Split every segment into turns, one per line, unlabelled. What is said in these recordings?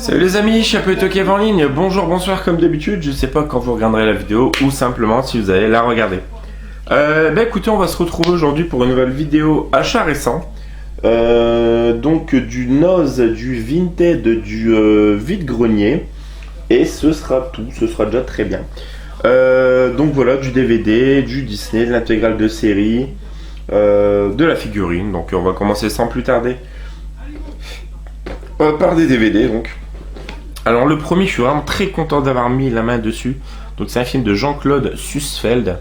Salut les amis, Chapeauteau Kev en ligne, bonjour, bonsoir comme d'habitude, je sais pas quand vous regarderez la vidéo ou simplement si vous allez la regarder. Écoutez, on va se retrouver aujourd'hui pour une nouvelle vidéo achat récent. Donc du Noz, du Vinted, du vide-grenier. Et ce sera tout, ce sera déjà très bien. Donc voilà, du DVD, du Disney, de l'intégrale de série, de la figurine. Donc on va commencer sans plus tarder par des DVD donc. Alors le premier, je suis vraiment très content d'avoir mis la main dessus. Donc c'est un film de Jean-Claude Sussfeld.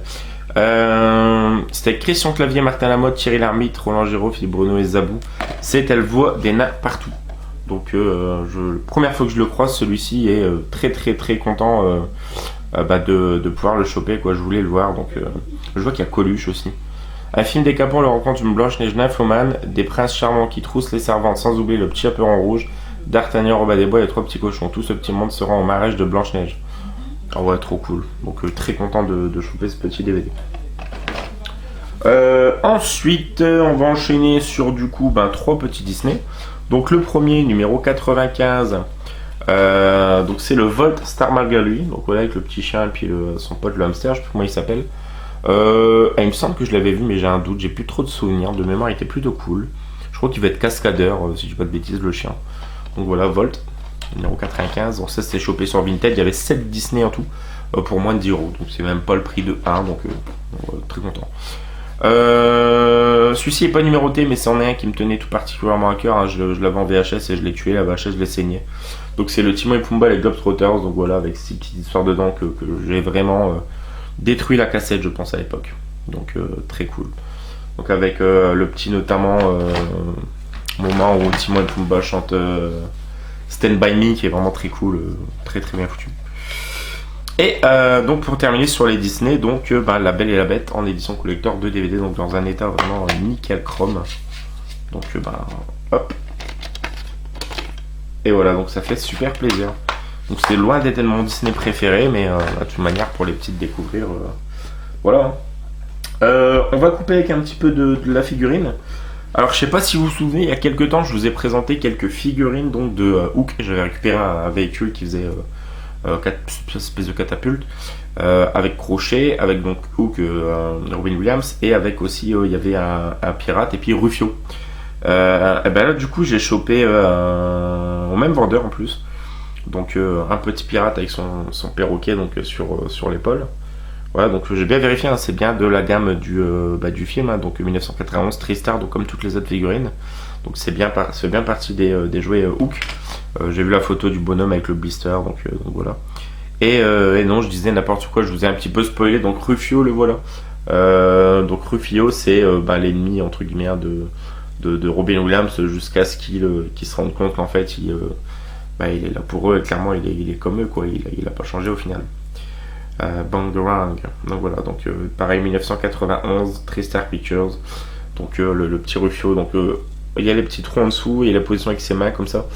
C'était Christian Clavier, Martin Lamotte, Thierry Lhermitte, Roland Giraud, Philippe Bruno et Zabou. C'est Elle voit des nains partout. Donc la première fois que je le croise, celui-ci est très content de pouvoir le choper, quoi. Je voulais le voir, donc je vois qu'il y a Coluche aussi. Un film décapant la rencontre d'une Blanche-Neige nymphomane, des princes charmants qui troussent les servantes, sans oublier le petit chaperon rouge, D'Artagnan, Robin des Bois et les trois petits cochons. Tout ce petit monde se rend au mariage de Blanche-Neige. Ah ouais, trop cool. Donc très content de choper ce petit DVD. Ensuite, on va enchaîner sur du coup trois petits Disney. Donc le premier, numéro 95. Donc c'est le Volt Star malgré lui. Donc voilà, avec le petit chien et puis son pote le hamster, je sais plus comment il s'appelle. Il me semble que je l'avais vu, mais j'ai un doute, j'ai plus trop de souvenirs. De mémoire, il était plutôt cool. Je crois qu'il va être cascadeur, si je dis pas de bêtises, le chien. Donc voilà, Volt, numéro 95. Donc ça, c'était chopé sur Vinted. Il y avait 7 Disney en tout, pour moins de 10 €. Donc c'est même pas le prix de 1, donc très content. Celui-ci n'est pas numéroté, mais c'en est un qui me tenait tout particulièrement à cœur. Hein. Je l'avais en VHS et je l'ai tué. La VHS, je l'ai saigné. Donc c'est le Timon et Pumba, les Globetrotters. Donc voilà, avec ces petites histoires dedans que j'ai vraiment détruit la cassette, je pense, à l'époque. Donc très cool. Donc avec le petit notamment moment où Timon et Pumba chantent Stand By Me, qui est vraiment très cool, très bien foutu. Et donc pour terminer sur les Disney, donc La Belle et la Bête en édition collector de DVD, donc dans un état vraiment nickel chrome. Donc hop. Et voilà, donc ça fait super plaisir. Donc c'est loin d'être mon Disney préféré, mais de toute manière pour les petites découvrir, voilà. On va couper avec un petit peu de la figurine. Alors je sais pas si vous vous souvenez, il y a quelques temps je vous ai présenté quelques figurines donc de Hook. J'avais récupéré un véhicule qui faisait 4 espèces de catapultes avec crochet, avec donc Hook, Robin Williams, et avec aussi il y avait un pirate et puis Rufio. Et là du coup j'ai chopé au même vendeur en plus, donc un petit pirate avec son perroquet donc sur l'épaule. Voilà, donc j'ai bien vérifié, hein, c'est bien de la gamme du film, hein, donc 1991 Tristar, donc comme toutes les autres figurines. Donc c'est bien partie des jouets Hook. J'ai vu la photo du bonhomme avec le blister, donc voilà. Et non, je disais n'importe quoi, je vous ai un petit peu spoilé, donc Rufio, le voilà. Donc Rufio, c'est l'ennemi entre guillemets de Robin Williams, jusqu'à ce qu'il se rende compte qu'en fait il est là pour eux, et clairement il est comme eux, quoi. Il a pas changé au final. Bangarang, donc voilà, donc pareil 1991 Tristar Pictures, donc le petit Rufio, donc il y a les petits trous en dessous et la position avec ses mains comme ça.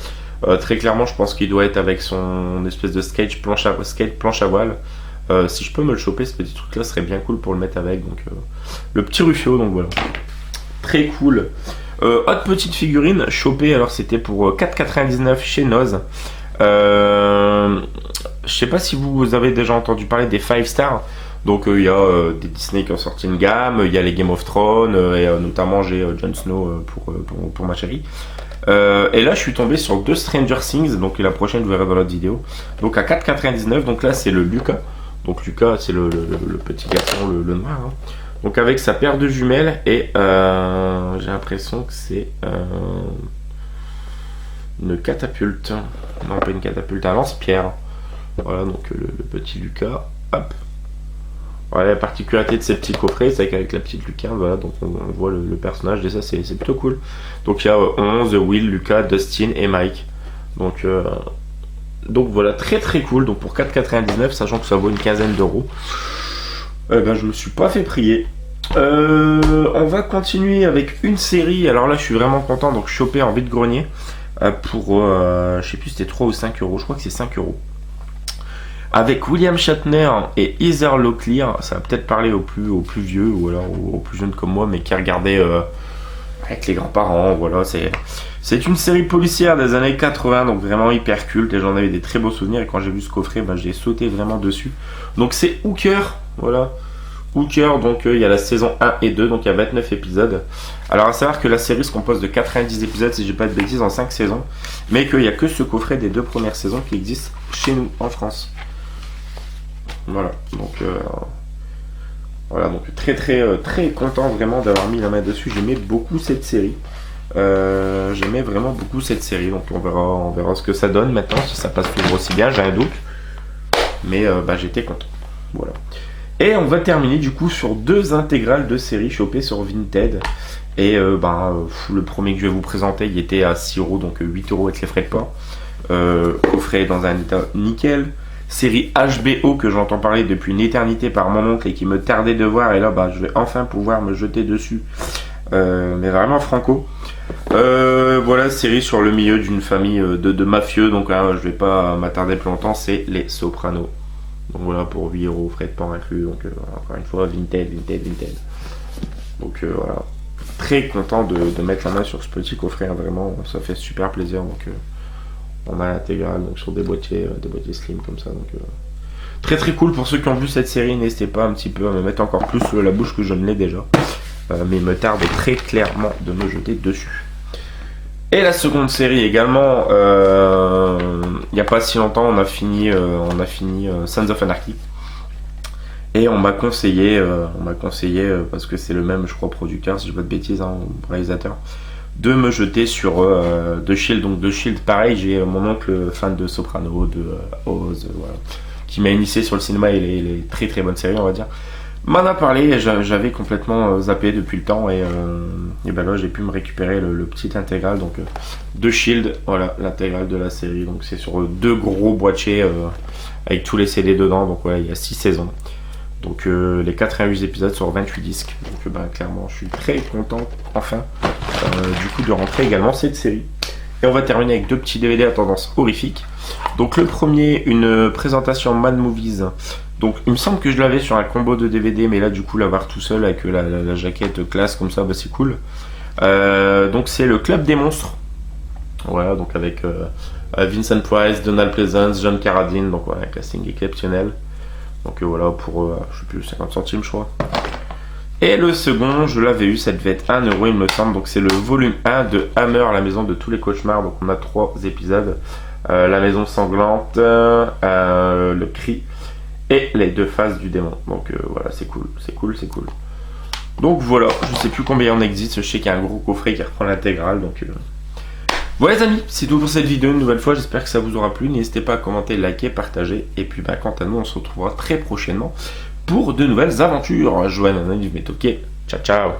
Très clairement je pense qu'il doit être avec son espèce de skate planche à voile. Si je peux me le choper, ce petit truc là serait bien cool pour le mettre avec, donc le petit Rufio, donc voilà, très cool. Autre petite figurine chopée, alors c'était pour 4,99 chez Noz. Je sais pas si vous avez déjà entendu parler des 5 Stars. Donc il y a des Disney qui ont sorti une gamme, il y a les Game of Thrones, et notamment j'ai Jon Snow pour ma chérie. Et là je suis tombé sur 2 Stranger Things, donc la prochaine vous verrez dans l'autre vidéo. Donc à 4,99, donc là c'est le Lucas. Donc Lucas c'est le petit garçon, le noir, hein. Donc avec sa paire de jumelles, et j'ai l'impression que c'est une catapulte. Non, pas une catapulte, un lance-pierre. Voilà, donc le petit Lucas. Hop. Voilà, la particularité de ces petits coffrets, c'est qu'avec la petite lucarne, voilà, donc on voit le personnage, et ça c'est plutôt cool. Donc il y a 11, Will, Lucas, Dustin et Mike. Donc voilà, très cool. Donc pour 4,99, sachant que ça vaut une quinzaine d'euros, je me suis pas fait prier. On va continuer avec une série. Alors là je suis vraiment content, donc chopé en vide-grenier pour je sais plus si c'était 3 ou 5 euros, je crois que c'est 5 euros, avec William Shatner et Heather Locklear. Ça va peut-être parler aux plus vieux ou alors aux plus jeunes comme moi, mais qui regardaient avec les grands-parents, voilà, c'est une série policière des années 80, donc vraiment hyper culte, et j'en avais des très beaux souvenirs, et quand j'ai vu ce coffret, bah, j'ai sauté vraiment dessus. Donc c'est Hooker, voilà, Hooker, donc il y a la saison 1 et 2, donc il y a 29 épisodes. Alors à savoir que la série se compose de 90 épisodes, si j'ai pas de bêtises, en 5 saisons, mais qu'il n'y a que ce coffret des 2 premières saisons qui existe chez nous, en France. Voilà, donc très content vraiment d'avoir mis la main dessus. J'aimais beaucoup cette série. J'aimais vraiment beaucoup cette série. Donc on verra ce que ça donne maintenant, si ça passe toujours aussi bien, j'ai un doute. Mais bah, j'étais content. Voilà. Et on va terminer du coup sur 2 intégrales de séries chopées sur Vinted. Et le premier que je vais vous présenter, il était à 6€, donc 8€ avec les frais de port. Coffret dans un état nickel. Série HBO que j'entends parler depuis une éternité par mon oncle et qui me tardait de voir, et là bah, je vais enfin pouvoir me jeter dessus, mais vraiment franco. Voilà, série sur le milieu d'une famille de mafieux, donc je vais pas m'attarder plus longtemps, c'est Les Sopranos. Donc voilà, pour 8€, frais de port inclus, donc encore une fois Vinted. Donc voilà, très content de mettre la main sur ce petit coffret, hein, vraiment ça fait super plaisir. Donc on a l'intégrale, donc sur des boîtiers slim comme ça, donc très cool. Pour ceux qui ont vu cette série, n'hésitez pas un petit peu à me mettre encore plus sous la bouche que je ne l'ai déjà, mais il me tarde très clairement de me jeter dessus. Et la seconde série également, il n'y a pas si longtemps, on a fini Sons of Anarchy, et on m'a conseillé, parce que c'est le même, je crois, producteur, si je dis pas de bêtises, hein, réalisateur, de me jeter sur The Shield. Donc The Shield, pareil, j'ai mon oncle fan de Soprano, de Oz, voilà, qui m'a initié sur le cinéma et les très bonnes séries, on va dire. M'en a parlé, et j'avais complètement zappé depuis le temps, et ben là j'ai pu me récupérer le petit intégral, donc The Shield, voilà, l'intégrale de la série. Donc c'est sur 2 gros boîtiers avec tous les CD dedans, donc voilà, il y a 6 saisons. Donc les 88 épisodes sur 28 disques. Donc clairement, je suis très content enfin du coup de rentrer également cette série. Et on va terminer avec 2 petits DVD à tendance horrifique. Donc le premier, une présentation Mad Movies. Donc il me semble que je l'avais sur un combo de DVD, mais là du coup l'avoir tout seul avec la jaquette classe comme ça, bah, c'est cool. Donc c'est le Club des Monstres. Voilà, donc avec Vincent Price, Donald Pleasence, John Carradine, donc voilà, un casting exceptionnel. Donc voilà, pour je sais plus, 50 centimes je crois. Et le second, je l'avais eu, ça devait être 1€, il me semble. Donc c'est le volume 1 de Hammer, la maison de tous les cauchemars. Donc on a 3 épisodes. La maison sanglante, le cri et les 2 faces du démon. Donc voilà, c'est cool. Donc voilà, je sais plus combien on existe. Je sais qu'il y a un gros coffret qui reprend l'intégrale. Donc voilà les amis, c'est tout pour cette vidéo. Une nouvelle fois, j'espère que ça vous aura plu. N'hésitez pas à commenter, liker, partager. Et puis quant à nous, on se retrouvera très prochainement pour de nouvelles aventures. Joanne, Anna, du Métoquet. Ciao, ciao.